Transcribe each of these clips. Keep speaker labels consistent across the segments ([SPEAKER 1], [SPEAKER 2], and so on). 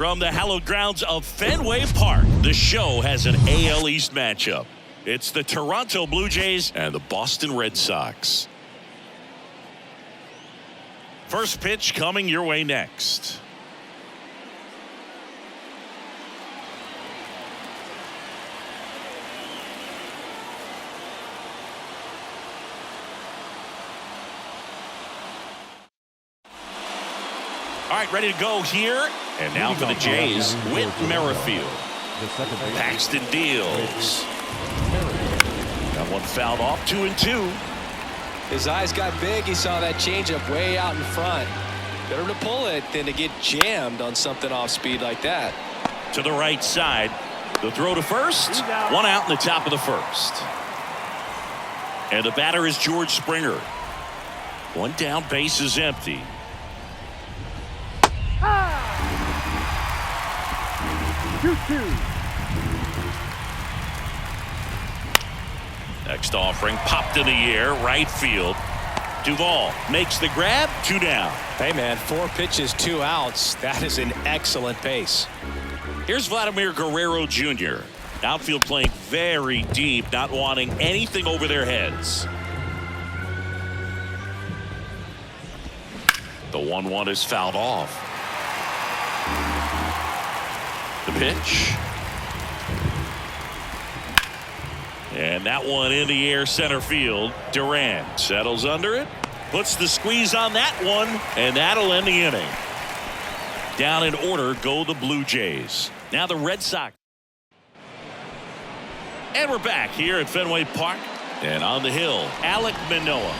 [SPEAKER 1] From the hallowed grounds of Fenway Park, the show has an AL East matchup. It's the Toronto Blue Jays and the Boston Red Sox. First pitch coming your way next. All right, ready to go here. And now for the Jays, Whit Merrifield. Paxton deals. Got one fouled off, 2-2.
[SPEAKER 2] His eyes got big. He saw that changeup way out in front. Better to pull it than to get jammed on something off speed like that.
[SPEAKER 1] To the right side. The throw to first. One out in the top of the first. And the batter is George Springer. One down, base is empty. Next offering popped in the air, right field. Duvall makes the grab, 2 down.
[SPEAKER 2] Hey man, 4 pitches, 2 outs. That is an excellent pace.
[SPEAKER 1] Here's Vladimir Guerrero Jr. Outfield playing very deep, not wanting anything over their heads. The 1-1 is fouled off. The pitch. And that one in the air center field. Durant settles under it. Puts the squeeze on that one. And that'll end the inning. Down in order go the Blue Jays. Now the Red Sox. And we're back here at Fenway Park. And on the hill, Alek Manoah.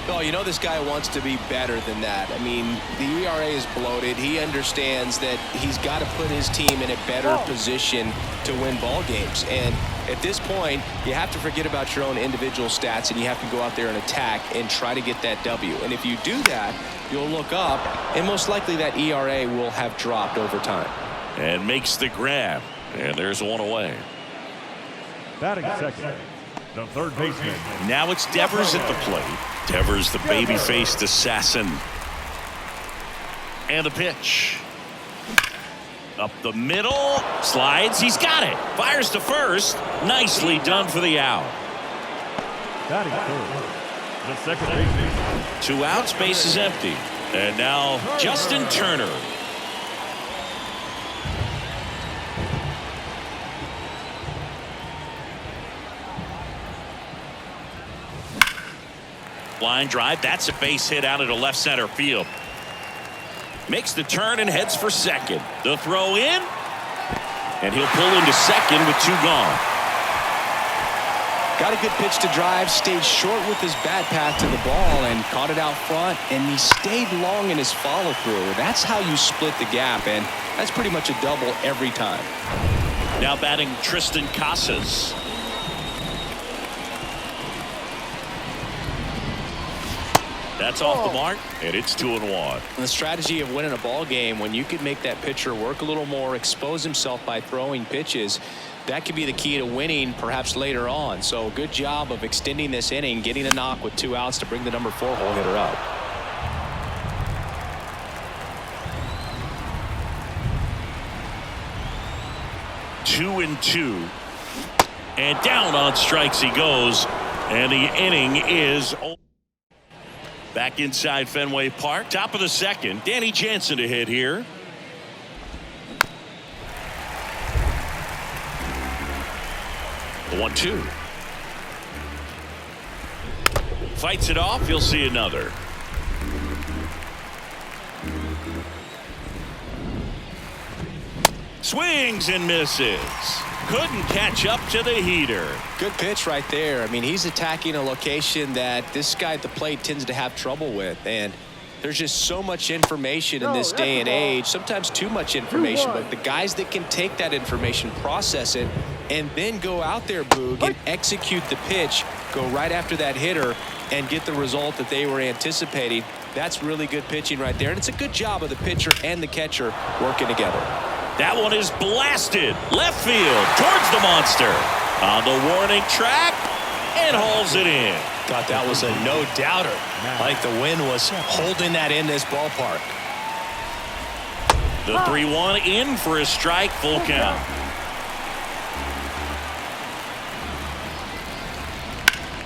[SPEAKER 2] Oh, you know this guy wants to be better than that. I mean, the ERA is bloated. He understands that he's got to put his team in a better position to win ball games. And at this point, you have to forget about your own individual stats and you have to go out there and attack and try to get that W. And if you do that, you'll look up and most likely that ERA will have dropped over time.
[SPEAKER 1] And makes the grab. And there's one away.
[SPEAKER 3] Batting second, the third baseman.
[SPEAKER 1] Now it's Devers at the plate. Devers, the baby-faced assassin. And the pitch. Up the middle. Slides. He's got it. Fires to first. Nicely done for the out.
[SPEAKER 3] Batting third, the second baseman.
[SPEAKER 1] 2 outs. Base is empty. And now Justin Turner. Line drive. That's a base hit out into left center field. Makes the turn and heads for second. The throw in. And he'll pull into second with 2 gone.
[SPEAKER 2] Got a good pitch to drive. Stayed short with his bat path to the ball and caught it out front. And he stayed long in his follow through. That's how you split the gap. And that's pretty much a double every time.
[SPEAKER 1] Now batting Tristan Casas. That's off the mark, and it's 2-1.
[SPEAKER 2] The strategy of winning a ball game, when you could make that pitcher work a little more, expose himself by throwing pitches, that could be the key to winning perhaps later on. So good job of extending this inning, getting a knock with 2 outs to bring the number 4 hole hitter up.
[SPEAKER 1] Two and 2. And down on strikes he goes, and the inning is over. Back inside Fenway Park. Top of the second. Danny Jansen to hit here. The 1-2. Fights it off. You'll see another. Swings and misses. Couldn't catch up to the heater.
[SPEAKER 2] Good pitch right there. I mean, he's attacking a location that this guy at the plate tends to have trouble with. And there's just so much information in this day and age, sometimes too much information. But the guys that can take that information, process it, and then go out there, Boog, and execute the pitch, go right after that hitter, and get the result that they were anticipating. That's really good pitching right there. And it's a good job of the pitcher and the catcher working together.
[SPEAKER 1] That one is blasted left field towards the monster on the warning track and hauls it in.
[SPEAKER 2] Thought that was a no-doubter. I think the wind was holding that in this ballpark.
[SPEAKER 1] The 3-1 in for a strike, full count.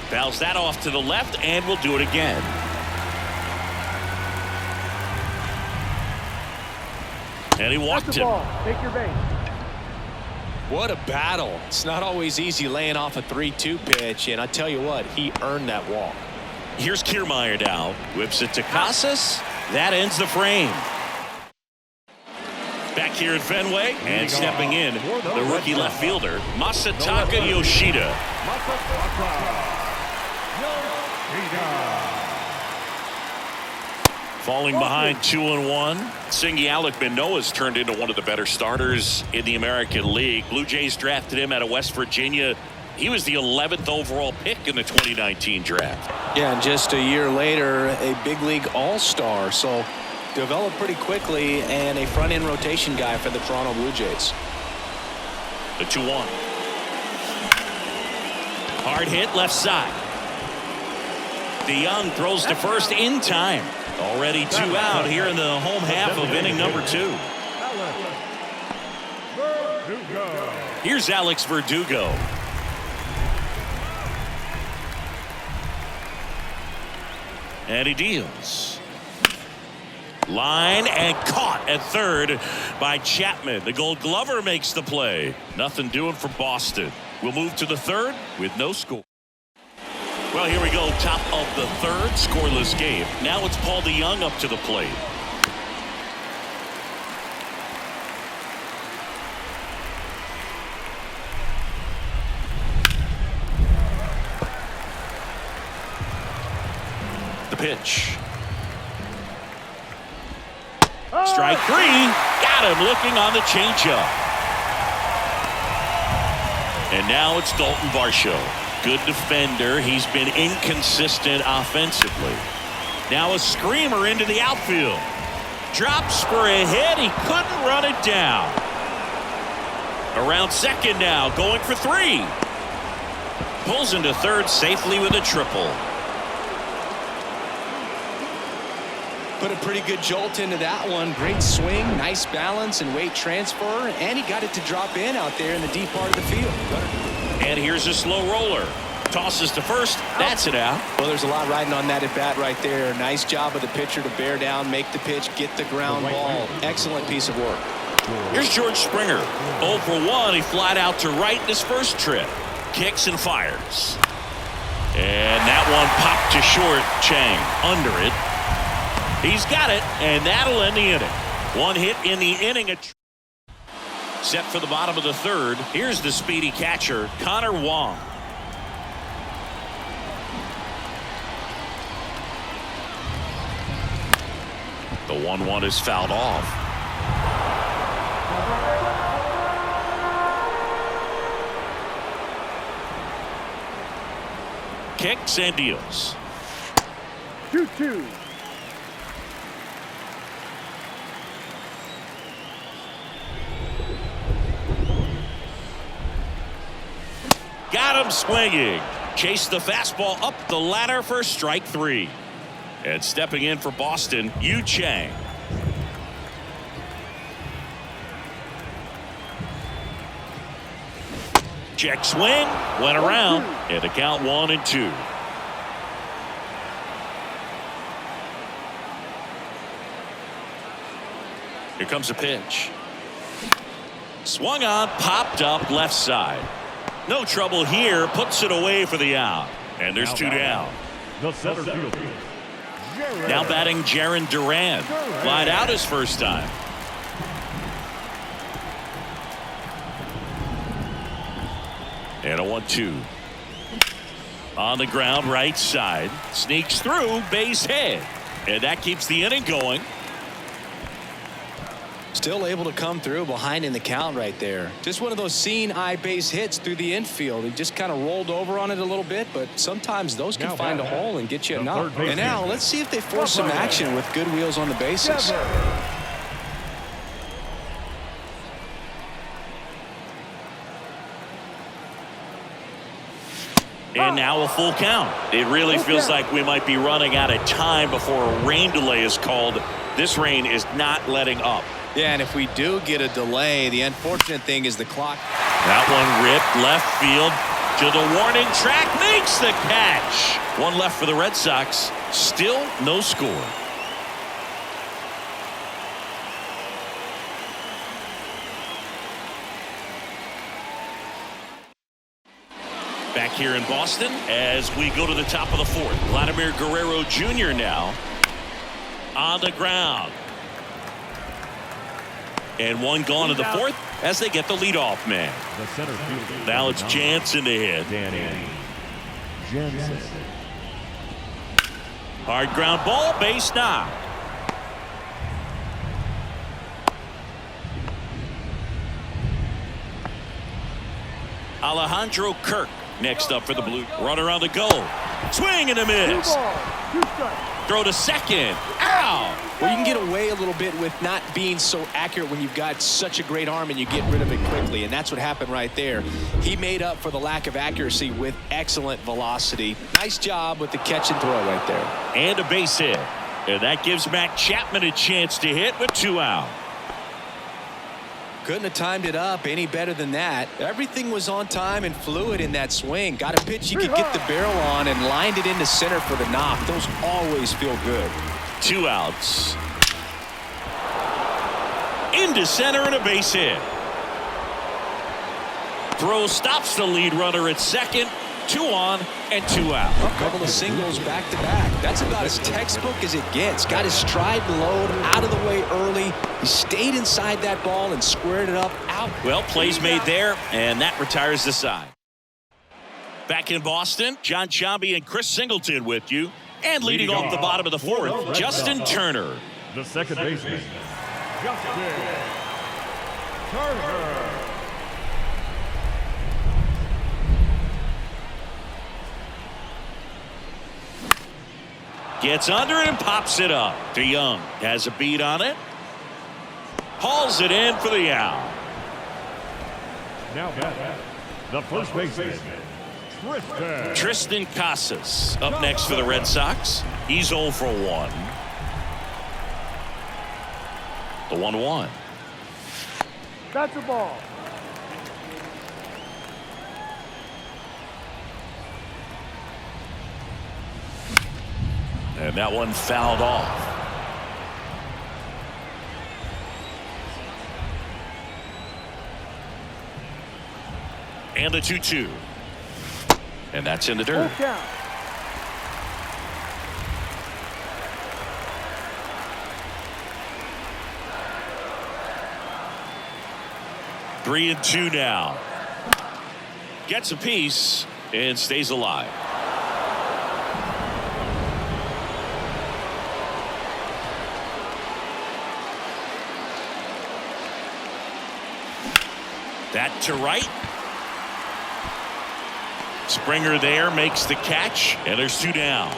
[SPEAKER 1] Fouls that off to the left, and we'll do it again. And he walked him.
[SPEAKER 4] Take your base.
[SPEAKER 2] What a battle. It's not always easy laying off a 3-2 pitch, and I tell you what, he earned that walk.
[SPEAKER 1] Here's Kiermaier now. Whips it to Casas. That ends the frame. Back here at Fenway, and stepping in, the rookie left fielder, Masataka Yoshida. Falling behind 2-1. Singy Alec Manoah's turned into one of the better starters in the American League. Blue Jays drafted him out of West Virginia. He was the 11th overall pick in the 2019 draft.
[SPEAKER 2] Yeah, and just a year later, a big league all-star. So developed pretty quickly and a front-end rotation guy for the Toronto Blue Jays.
[SPEAKER 1] The 2-1. Hard hit left side. DeYoung throws to first in time. Already 2 out here in the home half of inning number 2. Here's Alex Verdugo. And he deals. Line and caught at third by Chapman. The Gold Glover makes the play. Nothing doing for Boston. We'll move to the third with no score. Well, here we go. Top of the third, scoreless game. Now it's Paul DeYoung up to the plate. The pitch. Strike 3. Got him looking on the changeup. And now it's Dalton Varsho. Good defender. He's been inconsistent offensively. Now a screamer into the outfield. Drops for a hit. He couldn't run it down. Around second now, going for 3. Pulls into third safely with a triple.
[SPEAKER 2] Put a pretty good jolt into that one. Great swing, nice balance and weight transfer, and he got it to drop in out there in the deep part of the field.
[SPEAKER 1] And here's a slow roller. Tosses to first. That's it out.
[SPEAKER 2] Well, there's a lot riding on that at bat right there. Nice job of the pitcher to bear down, make the pitch, get the ground ball. Excellent piece of work.
[SPEAKER 1] Here's George Springer. 0 for 1. He flied out to right in his first trip. Kicks and fires. And that one popped to short. Chang under it. He's got it, and that'll end the inning. One hit in the inning. Set for the bottom of the third. Here's the speedy catcher, Connor Wong. The 1-1 is fouled off. Kicks and deals.
[SPEAKER 4] 2-2.
[SPEAKER 1] Got him swinging. Chased the fastball up the ladder for strike 3. And stepping in for Boston, Yu Chang. Check swing. Went around. And the count 1-2. Here comes a pitch. Swung on, popped up left side. No trouble here. Puts it away for the out. And there's 2 down.
[SPEAKER 3] The center fielder.
[SPEAKER 1] Now batting Jarren Duran. Flied out his first time. And a 1-2. On the ground right side. Sneaks through base hit. And that keeps the inning going.
[SPEAKER 2] Still able to come through behind in the count right there. Just one of those seeing eye base hits through the infield. He just kind of rolled over on it a little bit, but sometimes those can find a hole and get you a knock. And now let's see if they force some action with good wheels on the bases.
[SPEAKER 1] And now a full count. It really feels like we might be running out of time before a rain delay is called. This rain is not letting up.
[SPEAKER 2] Yeah, and if we do get a delay, the unfortunate thing is the clock.
[SPEAKER 1] That one ripped left field to the warning track, makes the catch. One left for the Red Sox. Still no score. Back here in Boston as we go to the top of the fourth. Vladimir Guerrero Jr. now on the ground. And one gone in the fourth as they get the leadoff man.
[SPEAKER 3] The center fielder.
[SPEAKER 1] Now it's Jansen to hit.
[SPEAKER 3] Danny Jansen.
[SPEAKER 1] Hard ground ball, base knock. Alejandro Kirk next up for the Blue. Runner on the goal. Swing and a miss.
[SPEAKER 4] 2 balls, 2 strikes.
[SPEAKER 1] Throw to second. Ow!
[SPEAKER 2] Well, you can get away a little bit with not being so accurate when you've got such a great arm and you get rid of it quickly, and that's what happened right there. He made up for the lack of accuracy with excellent velocity. Nice job with the catch and throw right there.
[SPEAKER 1] And a base hit. And that gives Matt Chapman a chance to hit with 2 out.
[SPEAKER 2] Couldn't have timed it up any better than that. Everything was on time and fluid in that swing. Got a pitch you could get the barrel on and lined it into center for the knock. Those always feel good.
[SPEAKER 1] 2 outs. Into center and a base hit. Throw stops the lead runner at second. 2 on and 2 out.
[SPEAKER 2] A couple of singles back to back. That's about as textbook as it gets. Got his stride and load out of the way early. He stayed inside that ball and squared it up out.
[SPEAKER 1] Well, plays made there, and that retires the side. Back in Boston, John Chambi and Chris Singleton with you. And leading off the bottom of the fourth, Justin Turner.
[SPEAKER 3] The second baseman, Justin Turner.
[SPEAKER 1] Gets under it and pops it up. DeYoung has a beat on it. Hauls it in for the out.
[SPEAKER 3] Now back, the first baseman,
[SPEAKER 1] Tristan Casas up next for the Red Sox. He's 0 for 1. The 1-1.
[SPEAKER 4] That's a ball.
[SPEAKER 1] And that one fouled off. And the 2-2. And that's in the
[SPEAKER 4] Full
[SPEAKER 1] dirt.
[SPEAKER 4] count.
[SPEAKER 1] Three and 2 now. Gets a piece and stays alive. That to right. Springer there makes the catch, and there's 2 down.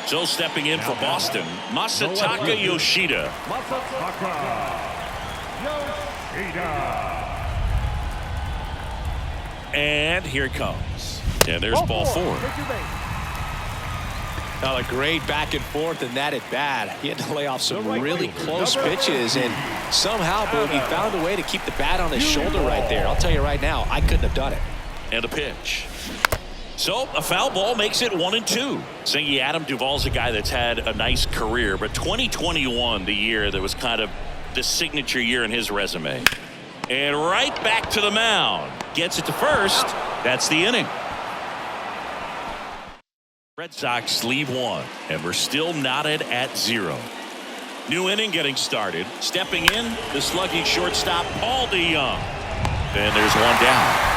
[SPEAKER 1] So stepping in for Boston, Masataka Yoshida. And here it comes. And there's ball 4.
[SPEAKER 4] Take your base.
[SPEAKER 2] A great back and forth in that at bat. He had to lay off some really close pitches, and somehow Boogie found a way to keep the bat on his shoulder right there. I'll tell you right now, I couldn't have done it.
[SPEAKER 1] And a pitch. So a foul ball makes it 1 and 2. Saying Adam Duvall's a guy that's had a nice career, but 2021, the year that was kind of the signature year in his resume. And right back to the mound. Gets it to first. That's the inning. Red Sox leave 1, and we're still knotted at 0. New inning getting started. Stepping in, the slugging shortstop, Paul DeYoung. And there's 1 down.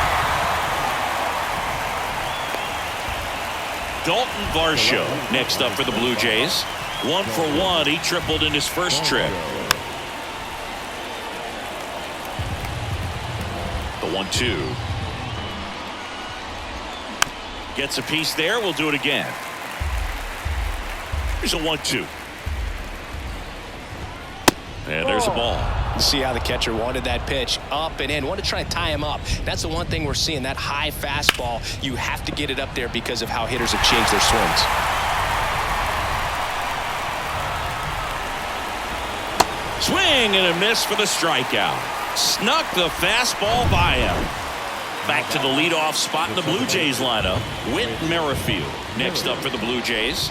[SPEAKER 1] Dalton Varsho next up for the Blue Jays. 1 for 1. He tripled in his first trip. The 1-2. Gets a piece there. We'll do it again. Here's a 1-2. And there's a ball.
[SPEAKER 2] See how the catcher wanted that pitch up and in. Wanted to try and tie him up. That's the one thing we're seeing. That high fastball, you have to get it up there because of how hitters have changed their swings.
[SPEAKER 1] Swing and a miss for the strikeout. Snuck the fastball by him. Back to the leadoff spot in the Blue Jays lineup. Whit Merrifield next up for the Blue Jays.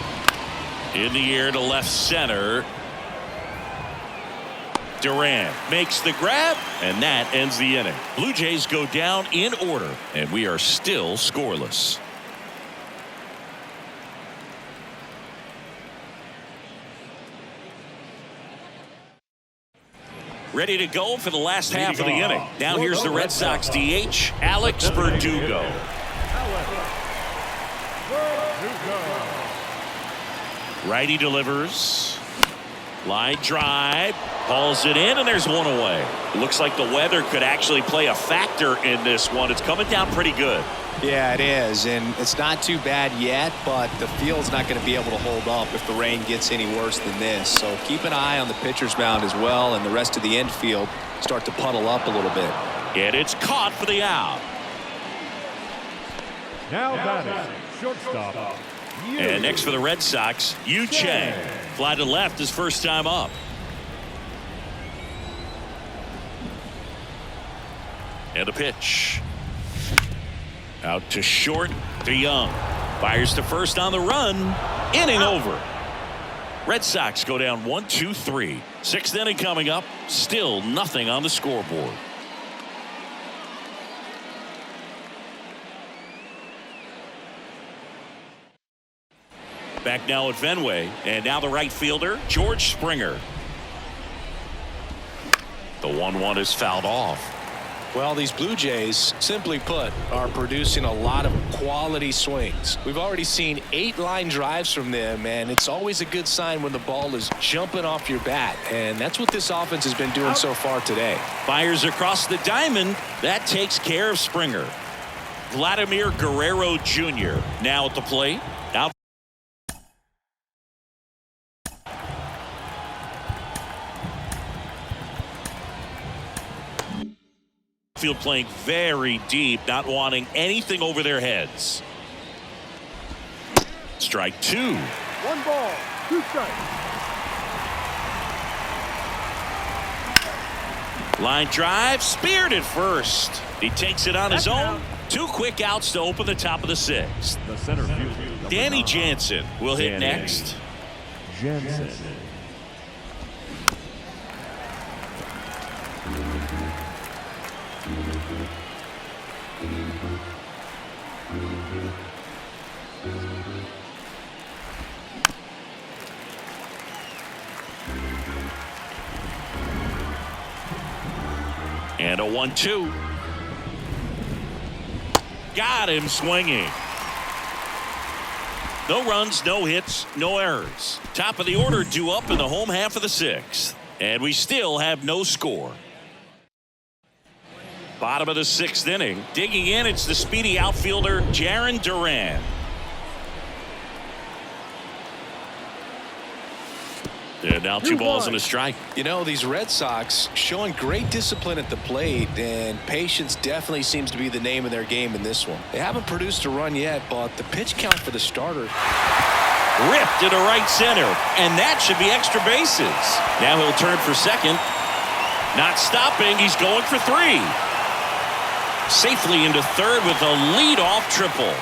[SPEAKER 1] In the air to left center. Durant makes the grab, and that ends the inning. Blue Jays go down in order, and we are still scoreless. Ready to go for the last half of the inning. Now here's the Red Sox DH, Alex Verdugo. Righty delivers. Line drive. Hauls it in, and there's one away. Looks like the weather could actually play a factor in this one. It's coming down pretty good.
[SPEAKER 2] Yeah, it is, and it's not too bad yet, but the field's not going to be able to hold up if the rain gets any worse than this. So keep an eye on the pitcher's mound as well, and the rest of the infield start to puddle up a little bit.
[SPEAKER 1] And it's caught for the out.
[SPEAKER 3] Now batting, shortstop.
[SPEAKER 1] And next for the Red Sox, Yu Chang. Fly to left his first time up. And a pitch. Out to short to Young. Fires to first on the run. Inning over. Red Sox go down 1-2-3. Sixth inning coming up. Still nothing on the scoreboard. Back now at Fenway. And now the right fielder, George Springer. The 1-1 is fouled off.
[SPEAKER 2] Well, these Blue Jays, simply put, are producing a lot of quality swings. We've already seen 8 line drives from them, and it's always a good sign when the ball is jumping off your bat, and that's what this offense has been doing so far today.
[SPEAKER 1] Fires across the diamond. That takes care of Springer. Vladimir Guerrero Jr. now at the plate. Out. Field playing very deep, not wanting anything over their heads. Strike 2.
[SPEAKER 4] 1 ball, 2 strikes.
[SPEAKER 1] Line drive, speared at first. He takes it on his own. 2 quick outs to open the top of the 6th.
[SPEAKER 3] The center fielder.
[SPEAKER 1] Danny Jansen will hit next.
[SPEAKER 3] Jansen.
[SPEAKER 1] And a 1-2. Got him swinging. No runs, no hits, no errors. Top of the order due up in the home half of the 6th. And we still have no score. Bottom of the 6th inning. Digging in, it's the speedy outfielder, Jarren Duran. And now 2 balls and a strike.
[SPEAKER 2] You know, these Red Sox showing great discipline at the plate, and patience definitely seems to be the name of their game in this one. They haven't produced a run yet, but the pitch count for the starter.
[SPEAKER 1] Ripped into right center, and that should be extra bases. Now he'll turn for second. Not stopping, he's going for 3. Safely into third with a leadoff triple.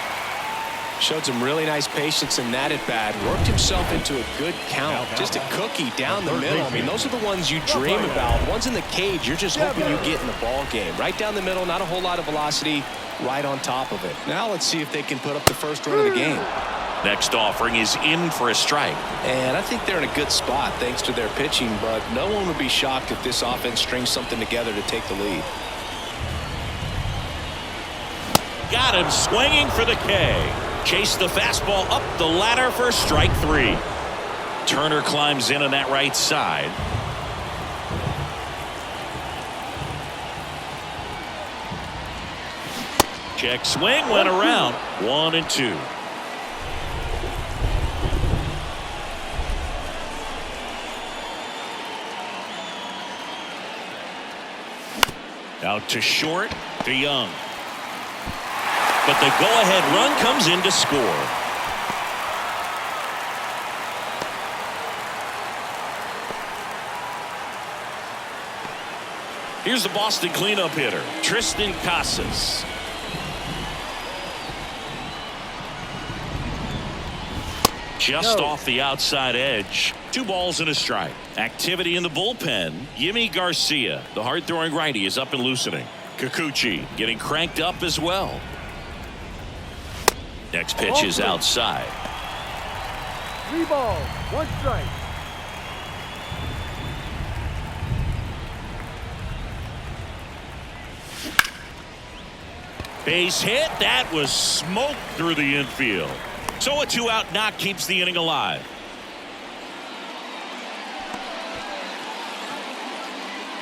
[SPEAKER 2] Showed some really nice patience in that at bat. Worked himself into a good count. Just a cookie down the middle. I mean, those are the ones you dream about. Ones in the cage, you're just hoping you get in the ball game. Right down the middle, not a whole lot of velocity, right on top of it. Now let's see if they can put up the first run of the game.
[SPEAKER 1] Next offering is in for a strike.
[SPEAKER 2] And I think they're in a good spot thanks to their pitching, but no one would be shocked if this offense strings something together to take the lead.
[SPEAKER 1] Got him swinging for the K. Chase the fastball up the ladder for strike 3. Turner climbs in on that right side. Check swing, went around. 1-2. Out to short to Young. But the go-ahead run comes in to score. Here's the Boston cleanup hitter, Tristan Casas. Just off the outside edge. 2 balls and a strike. Activity in the bullpen. Yimi Garcia, the hard-throwing righty, is up and loosening. Kikuchi getting cranked up as well. Next pitch is outside.
[SPEAKER 4] 3 balls, 1 strike.
[SPEAKER 1] Base hit. That was smoke through the infield. So a 2-out knock keeps the inning alive.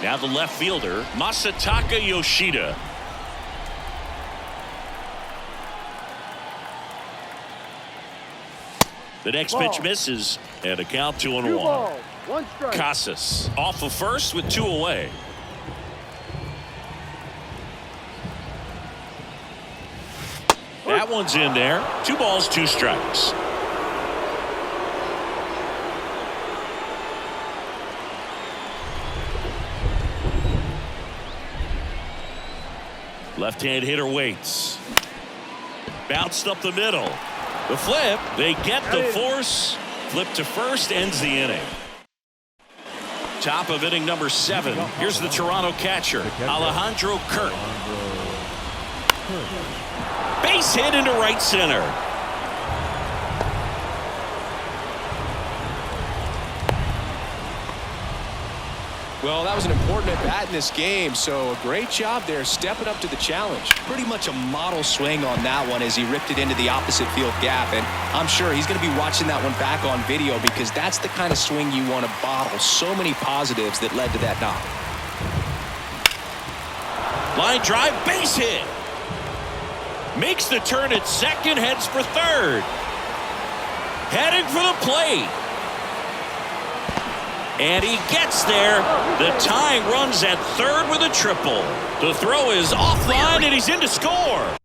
[SPEAKER 1] Now the left fielder, Masataka Yoshida. The next pitch misses, and a count 2-1.
[SPEAKER 4] 2 balls, 1 strike.
[SPEAKER 1] Casas off of first with 2 away. That one's in there. 2 balls, 2 strikes. Left-hand hitter waits. Bounced up the middle. The flip. They get the force. Flip to first ends the inning. Top of inning number 7. Here's the Toronto catcher, Alejandro Kirk. Base hit into right center.
[SPEAKER 2] Well, that was an important at bat in this game, so a great job there stepping up to the challenge. Pretty much a model swing on that one as he ripped it into the opposite field gap, and I'm sure he's going to be watching that one back on video because that's the kind of swing you want to bottle. So many positives that led to that knock.
[SPEAKER 1] Line drive, base hit. Makes the turn at second, heads for third. Heading for the plate. And he gets there. The tying runs at third with a triple. The throw is offline, and he's in to score.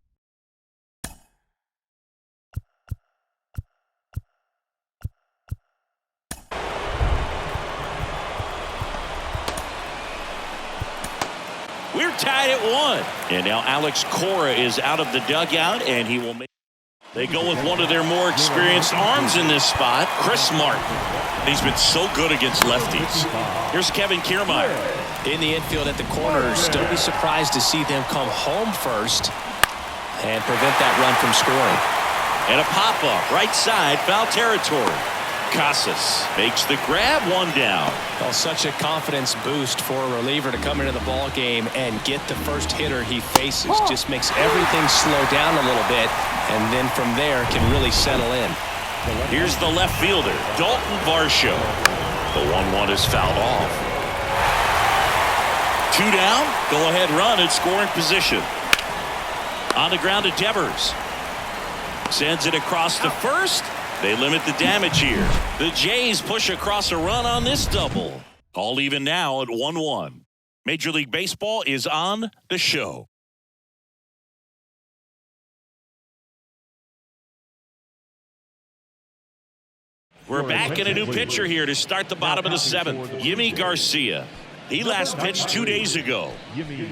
[SPEAKER 1] We're tied at 1. And now Alex Cora is out of the dugout, and he will make. They go with one of their more experienced arms in this spot, Chris Martin. He's been so good against lefties. Here's Kevin Kiermaier.
[SPEAKER 2] In the infield at the corners, don't be surprised to see them come home first and prevent that run from scoring.
[SPEAKER 1] And a pop-up, right side, foul territory. Casas makes the grab, 1 down.
[SPEAKER 2] Well, such a confidence boost for a reliever to come into the ball game and get the first hitter he faces. Just makes everything slow down a little bit, and then from there can really settle in.
[SPEAKER 1] Here's the left fielder, Dalton Varsho. The 1-1 is fouled off. 2 down, go-ahead run at scoring position. On the ground to Devers. Sends it across to first. They limit the damage here. The Jays push across a run on this double. All even now at 1-1. Major League Baseball is on the show. We're back in a new pitcher here to start the bottom of the 7th. Yimi Garcia. He last pitched 2 days ago.
[SPEAKER 3] Yimi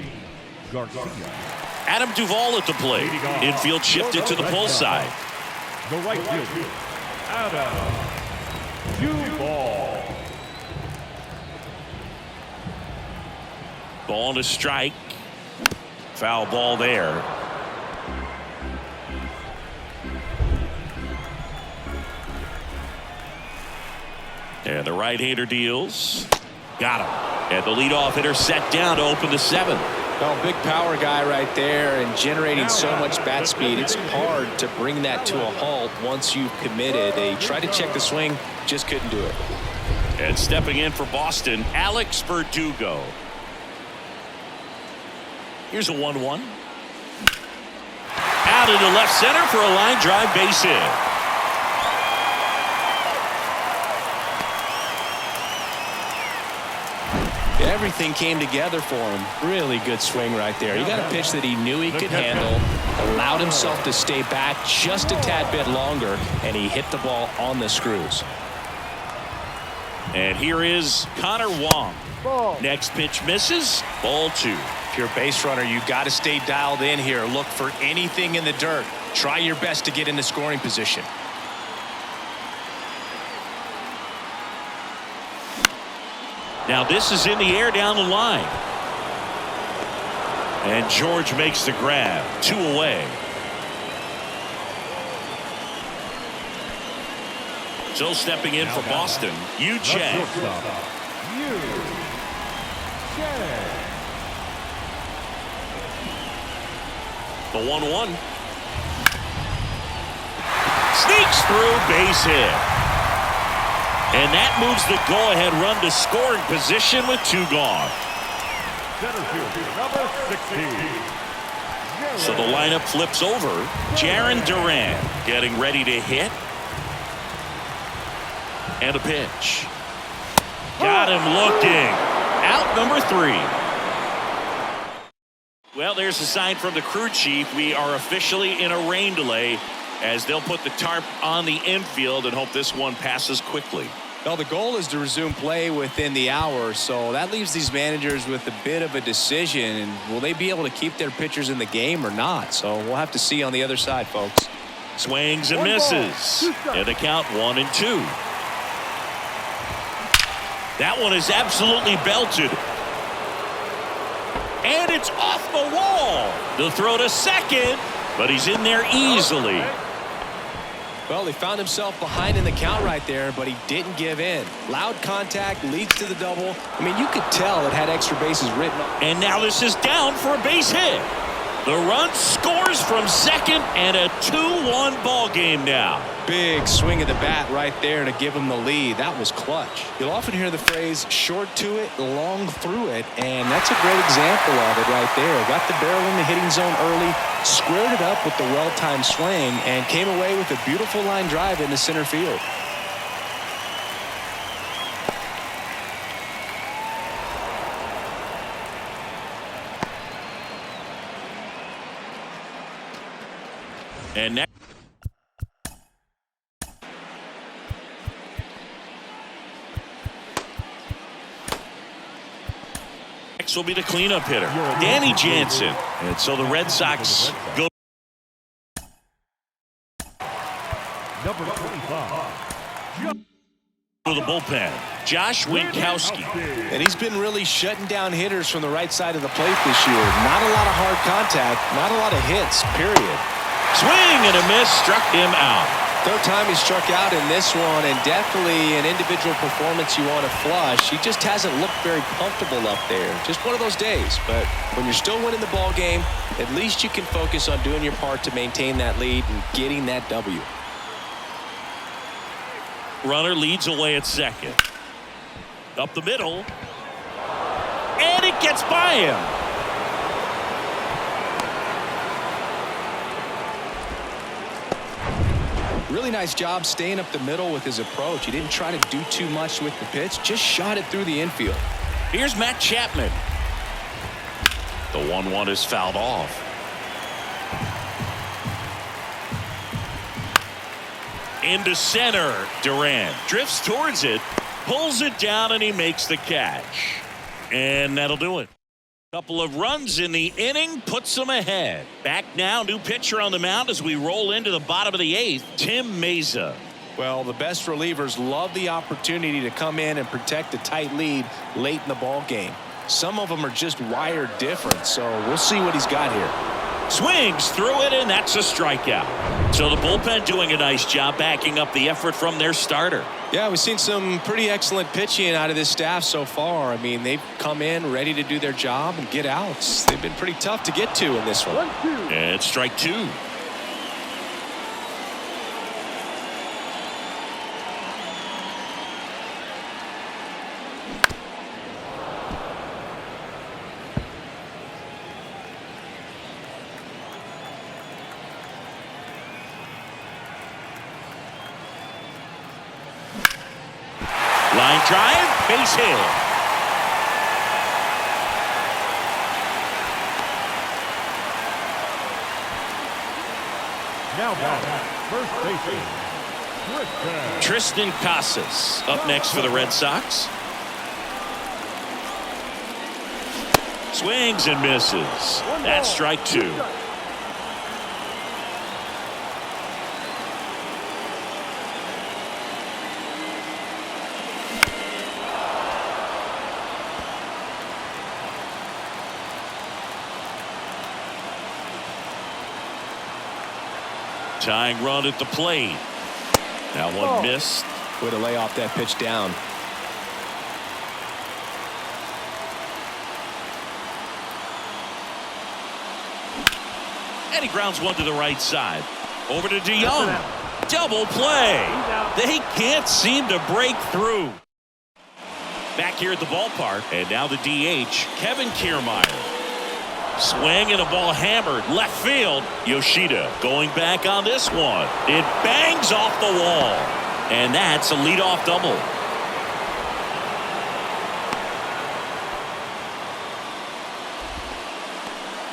[SPEAKER 3] Garcia.
[SPEAKER 1] Adam Duvall at the plate. Infield shifted to the pull side.
[SPEAKER 3] The right fielder, Adam Duvall.
[SPEAKER 1] Ball to strike. Foul ball there. And the right-hander deals. Got him. And the leadoff hitter set down to open the 7th.
[SPEAKER 2] Well, big power guy right there and generating so much bat speed. It's hard to bring that to a halt once you've committed. They tried to check the swing, just couldn't do it.
[SPEAKER 1] And stepping in for Boston, Alex Verdugo. Here's a 1-1. Out into left center for a line drive base hit.
[SPEAKER 2] Everything came together for him. Really good swing right there. He got a pitch that he knew he could handle, allowed himself to stay back just a tad bit longer, and he hit the ball on the screws.
[SPEAKER 1] And here is Connor Wong.
[SPEAKER 4] Ball.
[SPEAKER 1] Next pitch misses. Ball 2.
[SPEAKER 2] If you're a base runner, you got to stay dialed in here. Look for anything in the dirt. Try your best to get into scoring position.
[SPEAKER 1] Now this is in the air down the line. And George makes the grab. 2 away. So stepping in for Boston, Yu Chang. The 1-1. Sneaks through, base hit. And that moves the go-ahead run to scoring position with 2 gone.
[SPEAKER 3] Center field, number 16.
[SPEAKER 1] So the lineup flips over. Jarren Duran getting ready to hit. And a pitch. Got him looking. Out number 3. Well, there's a sign from the crew chief. We are officially in a rain delay as they'll put the tarp on the infield and hope this one passes quickly.
[SPEAKER 2] Well, the goal is to resume play within the hour, so that leaves these managers with a bit of a decision. And will they be able to keep their pitchers in the game or not? So we'll have to see on the other side, folks.
[SPEAKER 1] Swings and
[SPEAKER 4] 1 ball,
[SPEAKER 1] misses.
[SPEAKER 4] 2 strikes.
[SPEAKER 1] And the count 1-2. That one is absolutely belted. And it's off the wall. The throw to second, but he's in there easily.
[SPEAKER 2] Well, he found himself behind in the count right there, but he didn't give in. Loud contact leads to the double. I mean, you could tell it had extra bases written.
[SPEAKER 1] And now this is down for a base hit. The run scores from second, and a 2-1 ball game now.
[SPEAKER 2] Big swing of the bat right there to give him the lead. That was clutch. You'll often hear the phrase short to it, long through it, and that's a great example of it right there. Got the barrel in the hitting zone early, squared it up with the well-timed swing, and came away with a beautiful line drive into center field.
[SPEAKER 1] And next will be the cleanup hitter, Danny Jansen. And so the Red Sox go
[SPEAKER 3] Number 25.
[SPEAKER 1] to the bullpen. Josh Winkowski.
[SPEAKER 2] And he's been really shutting down hitters from the right side of the plate this year. Not a lot of hard contact, not a lot of hits, period.
[SPEAKER 1] Swing and a miss, struck him out.
[SPEAKER 2] Third time he struck out in this one, and definitely an individual performance you want to flush. He just hasn't looked very comfortable up there. Just one of those days. But when you're still winning the ball game, at least you can focus on doing your part to maintain that lead and getting that W.
[SPEAKER 1] Runner leads away at second. Up the middle. And it gets by him.
[SPEAKER 2] Really nice job staying up the middle with his approach. He didn't try to do too much with the pitch, just shot it through the infield.
[SPEAKER 1] Here's Matt Chapman. The 1-1 is fouled off. Into center. Duran drifts towards it, pulls it down, and he makes the catch. And that'll do it. Couple of runs in the inning puts them ahead. Back now, new pitcher on the mound as we roll into the bottom of the 8th, Tim Mesa.
[SPEAKER 2] Well, the best relievers love the opportunity to come in and protect a tight lead late in the ball game. Some of them are just wired different, so we'll see what he's got here.
[SPEAKER 1] Swings through it, and that's a strikeout. So the bullpen doing a nice job backing up the effort from their starter.
[SPEAKER 2] Yeah, we've seen some pretty excellent pitching out of this staff so far. I mean, they've come in ready to do their job and get outs. They've been pretty tough to get to in this one.
[SPEAKER 4] 1-2.
[SPEAKER 1] And strike 2. Line drive, base hit.
[SPEAKER 3] Now batting, first baseman,
[SPEAKER 1] Tristan Casas up next for the Red Sox. Swings and misses. That's strike two. Tying run at the plate. That one missed.
[SPEAKER 2] Way to lay off that pitch down.
[SPEAKER 1] And he grounds one to the right side. Over to DeYoung. Double play. They can't seem to break through. Back here at the ballpark. And now the DH, Kevin Kiermaier. Swing and a ball hammered left field. Yoshida going back on this one. It bangs off the wall. And that's a leadoff double.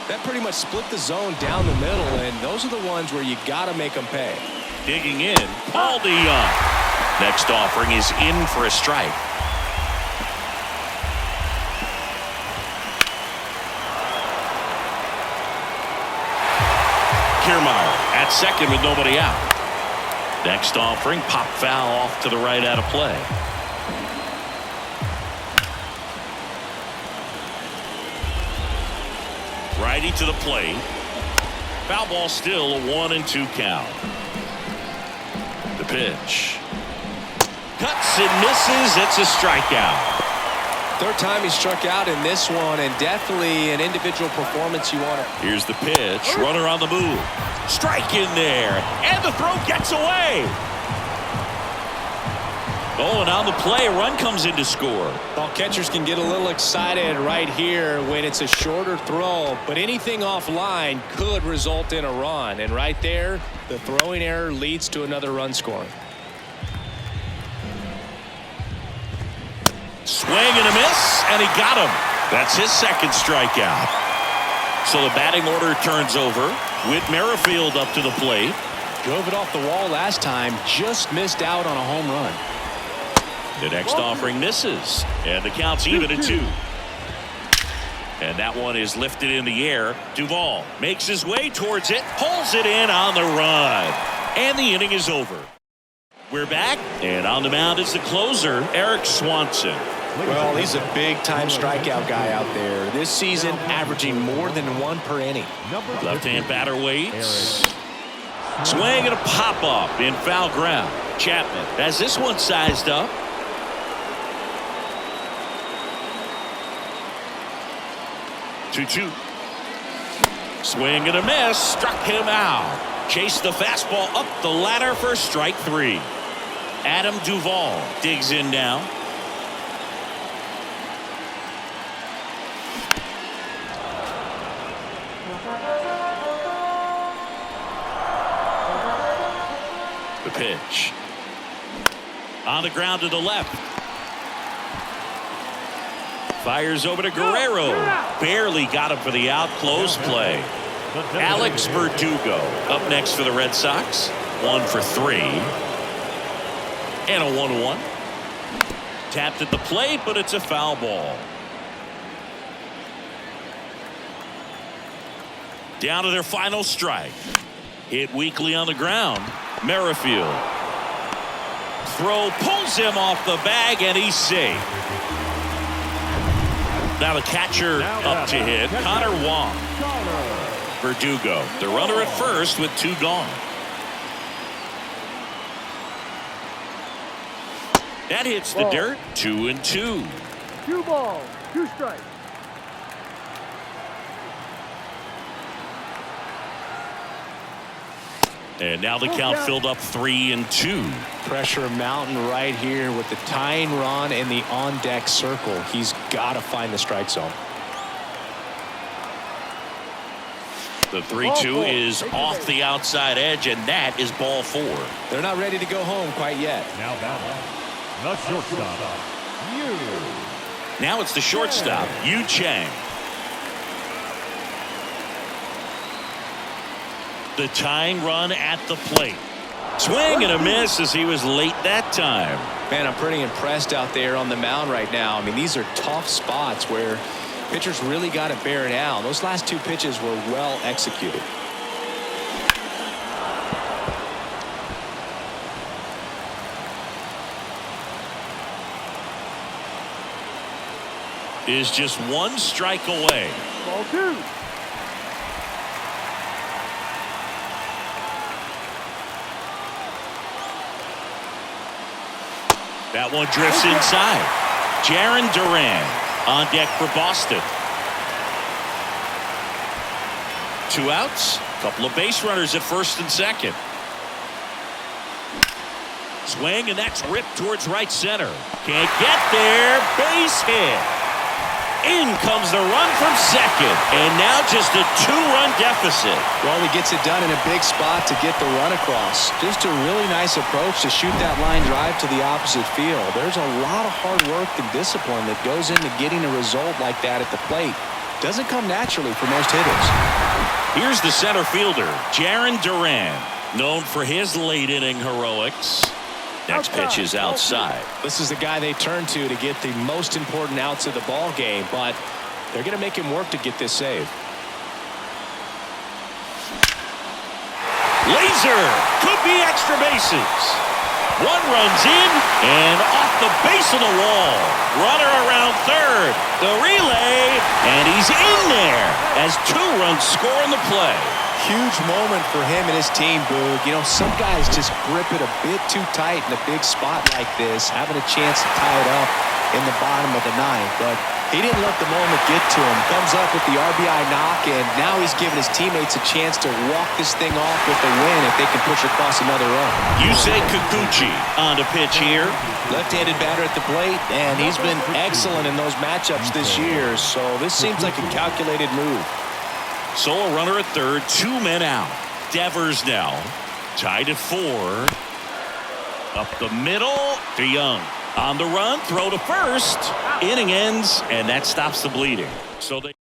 [SPEAKER 2] That pretty much split the zone down the middle, and those are the ones where you got to make them pay.
[SPEAKER 1] Digging in, Paul DeYoung. Next offering is in for a strike. Kiermaier at second with nobody out. Next offering, pop foul off to the right out of play. Righty to the plate. Foul ball still a 1-2 count. The pitch. Cuts and misses. It's a strikeout.
[SPEAKER 2] Third time he struck out in this one, and definitely an individual performance you want to.
[SPEAKER 1] Here's the pitch. Runner on the move. Strike in there. And the throw gets away. Oh, and on the play, a run comes in to score.
[SPEAKER 2] Well, catchers can get a little excited right here when it's a shorter throw, but anything offline could result in a run. And right there, the throwing error leads to another run scoring.
[SPEAKER 1] Swing and a miss, and he got him. That's his second strikeout. So the batting order turns over with Merrifield up to the plate.
[SPEAKER 2] Drove it off the wall last time, just missed out on a home run.
[SPEAKER 1] The next offering misses, and the count's even at 2. And that one is lifted in the air. Duvall makes his way towards it, pulls it in on the run, and the inning is over. We're back, and on the mound is the closer, Eric Swanson.
[SPEAKER 2] Well, he's a big-time strikeout guy out there. This season, averaging more than 1 per inning.
[SPEAKER 1] Left-hand batter waits. Swing and a pop-up in foul ground. Chapman has this one sized up. 2-2. Swing and a miss. Struck him out. Chased the fastball up the ladder for strike 3. Adam Duvall digs in now. The pitch. On the ground to the left. Fires over to Guerrero. Barely got him for the out. Close play. Alex Verdugo up next for the Red Sox. 1 for 3. And a 1-1. Tapped at the plate, but it's a foul ball. Down to their final strike. Hit weakly on the ground. Merrifield. Throw pulls him off the bag, and he's safe. Now the catcher up to hit. Connor Wong. Verdugo, the runner at first with 2 gone. That hits the dirt. 2-2.
[SPEAKER 4] 2 balls, 2 strikes.
[SPEAKER 1] And now the count filled up 3-2.
[SPEAKER 2] Pressure mountain right here with the tying run in the on-deck circle. He's got to find the strike zone.
[SPEAKER 1] The 3-2 is off the outside edge, and that is ball 4.
[SPEAKER 2] They're not ready to go home quite yet.
[SPEAKER 3] Now batting, the shortstop,
[SPEAKER 1] Now it's the shortstop, Yu Chang. The tying run at the plate. Swing and a miss as he was late that time.
[SPEAKER 2] Man, I'm pretty impressed out there on the mound right now. I mean, these are tough spots where pitchers really got to bear down. Those last two pitches were well executed.
[SPEAKER 1] Is just one strike away.
[SPEAKER 4] Ball 2.
[SPEAKER 1] That one drifts inside. Jarren Duran on deck for Boston. 2 outs. Couple of base runners at first and second. Swing, and that's ripped towards right center. Can't get there. Base hit. In comes the run from second, and now just a 2-run deficit.
[SPEAKER 2] Well, he gets it done in a big spot to get the run across. Just a really nice approach to shoot that line drive to the opposite field. There's a lot of hard work and discipline that goes into getting a result like that at the plate. Doesn't come naturally for most hitters.
[SPEAKER 1] Here's the center fielder, Jarren Duran, known for his late-inning heroics. Next pitch is outside.
[SPEAKER 2] This is the guy they turn to get the most important outs of the ball game, but they're going to make him work to get this save.
[SPEAKER 1] Laser could be extra bases. One runs in and off the base of the wall. Runner around third. The relay, and he's in there as 2 runs score in the play.
[SPEAKER 2] Huge moment for him and his team, Boog. You know, some guys just grip it a bit too tight in a big spot like this, having a chance to tie it up in the bottom of the 9th. But he didn't let the moment get to him. Comes up with the RBI knock, and now he's giving his teammates a chance to walk this thing off with a win if they can push across another run.
[SPEAKER 1] Yusei Kikuchi on the pitch here.
[SPEAKER 2] Left-handed batter at the plate, and he's been excellent in those matchups this year, so this seems like a calculated move.
[SPEAKER 1] So a runner at third, 2 men out. Devers now tied at 4. Up the middle to Young. On the run, throw to first. Inning ends, and that stops the bleeding. So they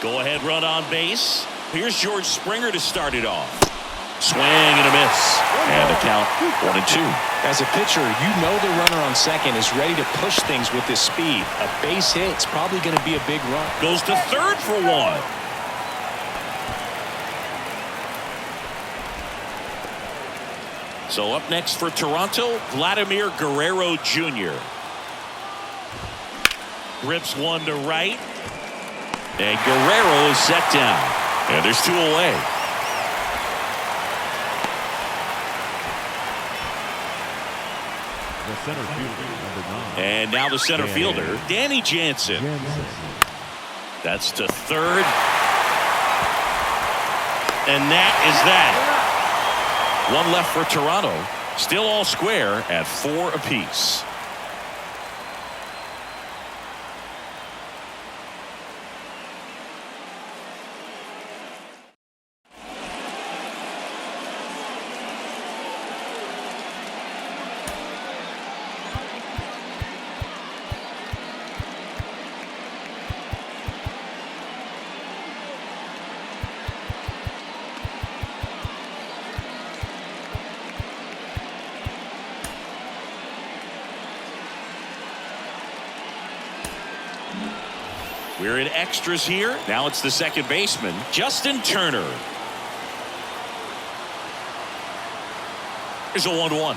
[SPEAKER 1] go ahead, run on base. Here's George Springer to start it off. Swing and a miss. And the count 1-2.
[SPEAKER 2] As a pitcher, you know the runner on second is ready to push things with his speed. A base hit's probably going to be a big run.
[SPEAKER 1] Goes to third for 1. So up next for Toronto, Vladimir Guerrero Jr. Rips one to right. And Guerrero is set down. And there's 2 away.
[SPEAKER 3] The center fielder, number 9.
[SPEAKER 1] And now the center fielder, Danny Jansen. That's to third. And that is that. 1 left for Toronto. Still all square at 4 apiece. We're in extras here. Now it's the second baseman, Justin Turner. Here's a 1-1.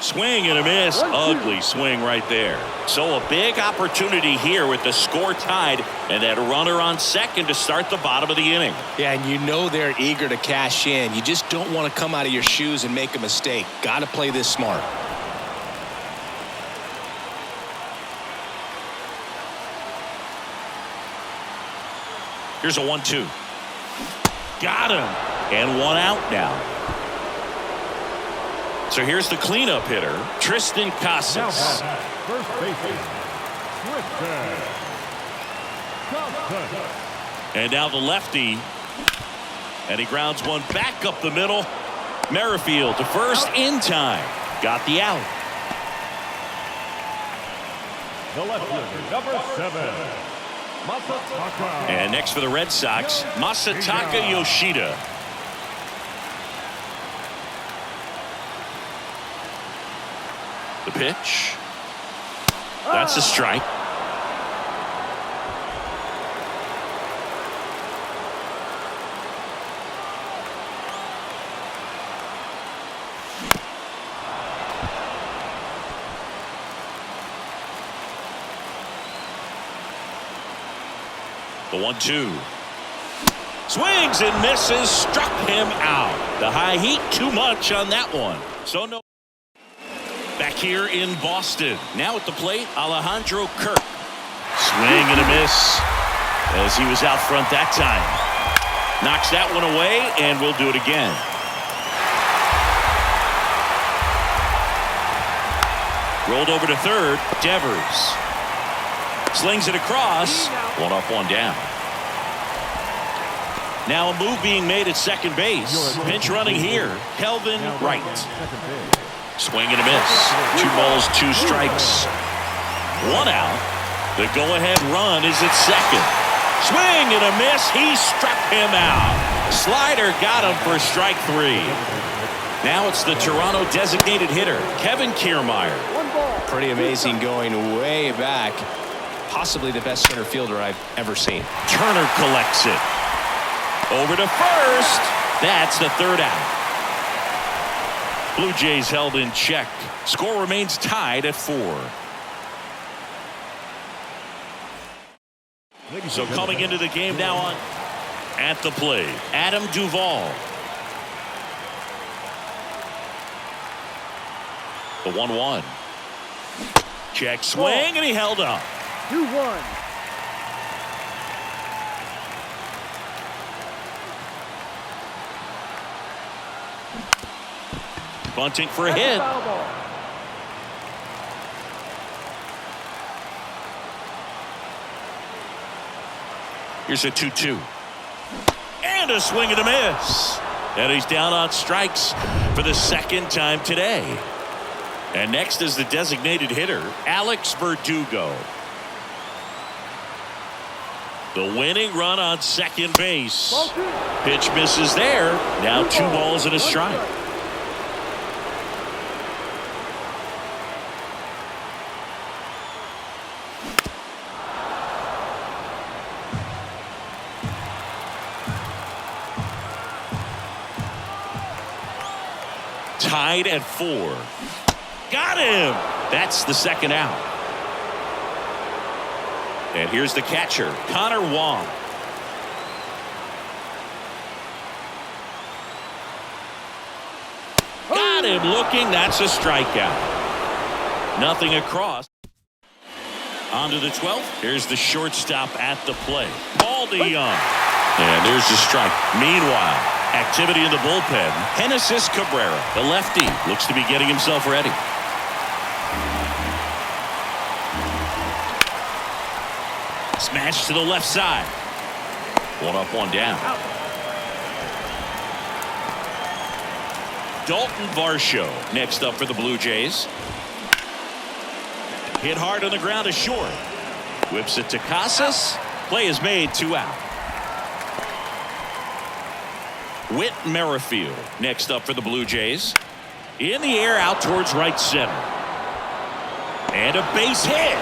[SPEAKER 1] Swing and a miss. Ugly swing right there. So a big opportunity here with the score tied and that runner on second to start the bottom of the inning.
[SPEAKER 2] Yeah, and you know they're eager to cash in. You just don't want to come out of your shoes and make a mistake. Got to play this smart.
[SPEAKER 1] Here's a 1-2. Got him. And 1 out now. So here's the cleanup hitter, Tristan Casas.
[SPEAKER 3] First baseman, Tristan Casas.
[SPEAKER 1] And now the lefty. And he grounds one back up the middle. Merrifield to first in time. Got the out.
[SPEAKER 3] The left fielder, number 7. Masataka.
[SPEAKER 1] And next for the Red Sox, Masataka Yoshida. The pitch. That's a strike. The 1-2. Swings and misses, struck him out. The high heat, too much on that one. So no. Back here in Boston. Now at the plate, Alejandro Kirk. Swing and a miss as he was out front that time. Knocks that one away, and we'll do it again. Rolled over to third. Devers slings it across. One up, one down. Now a move being made at second base. Pinch running here. Kelvin Wright. Swing and a miss. 2 balls, 2 strikes. 1 out. The go-ahead run is at second. Swing and a miss. He struck him out. Slider got him for strike 3. Now it's the Toronto designated hitter, Kevin Kiermaier.
[SPEAKER 2] Pretty amazing, going way back. Possibly the best center fielder I've ever seen.
[SPEAKER 1] Turner collects it. Over to first. That's the 3rd out. Blue Jays held in check. Score remains tied at 4. So coming into the game now on at the plate, Adam Duvall. The 1-1. Check swing, and he held up.
[SPEAKER 4] 2-1.
[SPEAKER 1] Bunting for a hit.
[SPEAKER 4] Foul ball.
[SPEAKER 1] Here's a 2-2. And a swing and a miss. And he's down on strikes for the 2nd time today. And next is the designated hitter, Alex Verdugo. The winning run on second base. Pitch misses there. Now 2 balls and a strike. Tied at 4. Got him. That's the 2nd out. And here's the catcher, Connor Wong. Got him looking. That's a strikeout. Nothing across. On to the 12th. Here's the shortstop at the plate, Paul DeYoung. And there's the strike. Meanwhile, activity in the bullpen. Genesis Cabrera, the lefty, looks to be getting himself ready. Smash to the left side. 1 up, 1 down. Dalton Varsho next up for the Blue Jays. Hit hard on the ground to short. Whips it to Casas. Play is made. 2 out. Whit Merrifield next up for the Blue Jays. In the air out towards right center. And a base hit.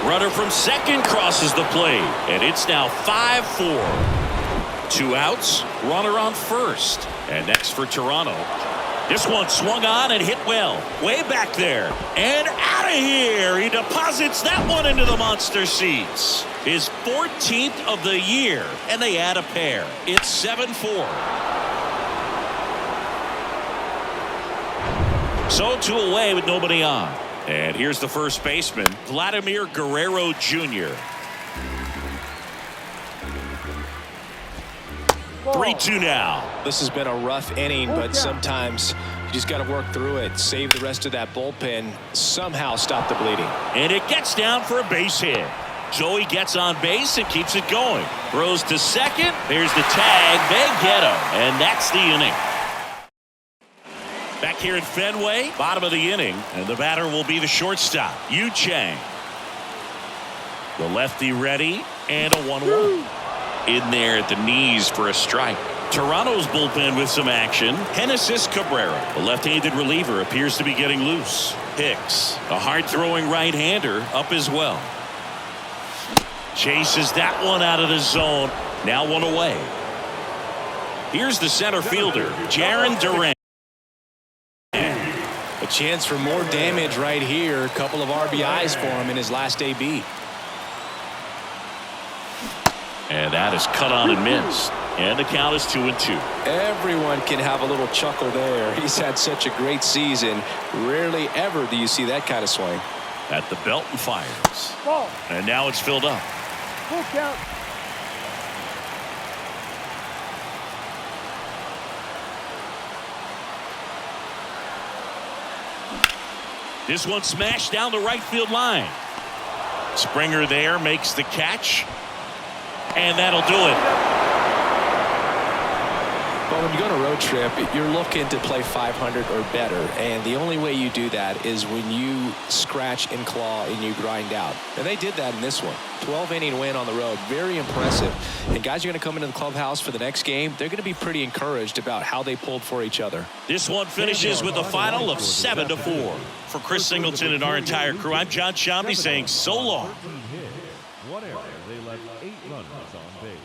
[SPEAKER 1] Runner from second crosses the plate. And it's now 5-4. 2 outs. Runner on first. And next for Toronto. This one swung on and hit well. Way back there. And out of here. He deposits that one into the monster seats. His 14th of the year. And they add a pair. It's 7-4. So 2 away with nobody on. And here's the first baseman, Vladimir Guerrero Jr. 3-2 now.
[SPEAKER 2] This has been a rough inning, but sometimes you just got to work through it. Save the rest of that bullpen. Somehow stop the bleeding.
[SPEAKER 1] And it gets down for a base hit. So he gets on base and keeps it going. Throws to second. There's the tag. They get him. And that's the inning. Back here at Fenway, bottom of the inning, and the batter will be the shortstop, Yu Chang. The lefty ready, and a 1-1. In there at the knees for a strike. Toronto's bullpen with some action. Genesis Cabrera, the left-handed reliever, appears to be getting loose. Hicks, a hard-throwing right-hander, up as well. Chases that one out of the zone. Now one away. Here's the center fielder, Jarren Duran.
[SPEAKER 2] A chance for more damage right here. A couple of RBIs for him in his last AB.
[SPEAKER 1] And that is cut on and missed. And the count is 2-2.
[SPEAKER 2] Everyone can have a little chuckle there. He's had such a great season. Rarely ever do you see that kind of swing.
[SPEAKER 1] At the belt and fires.
[SPEAKER 4] Ball.
[SPEAKER 1] And now it's filled up.
[SPEAKER 4] Full count.
[SPEAKER 1] This one smashed down the right field line. Springer there makes the catch. And that'll do it.
[SPEAKER 2] Well, when you go on a road trip, you're looking to play 500 or better. And the only way you do that is when you scratch and claw and you grind out. And they did that in this one. 12-inning win on the road. Very impressive. And guys are going to come into the clubhouse for the next game. They're going to be pretty encouraged about how they pulled for each other.
[SPEAKER 1] This one finishes with a final of 7-4. For Chris Singleton and our entire crew, I'm John Shambi saying so long.
[SPEAKER 3] Whatever, they left 8 runners on base.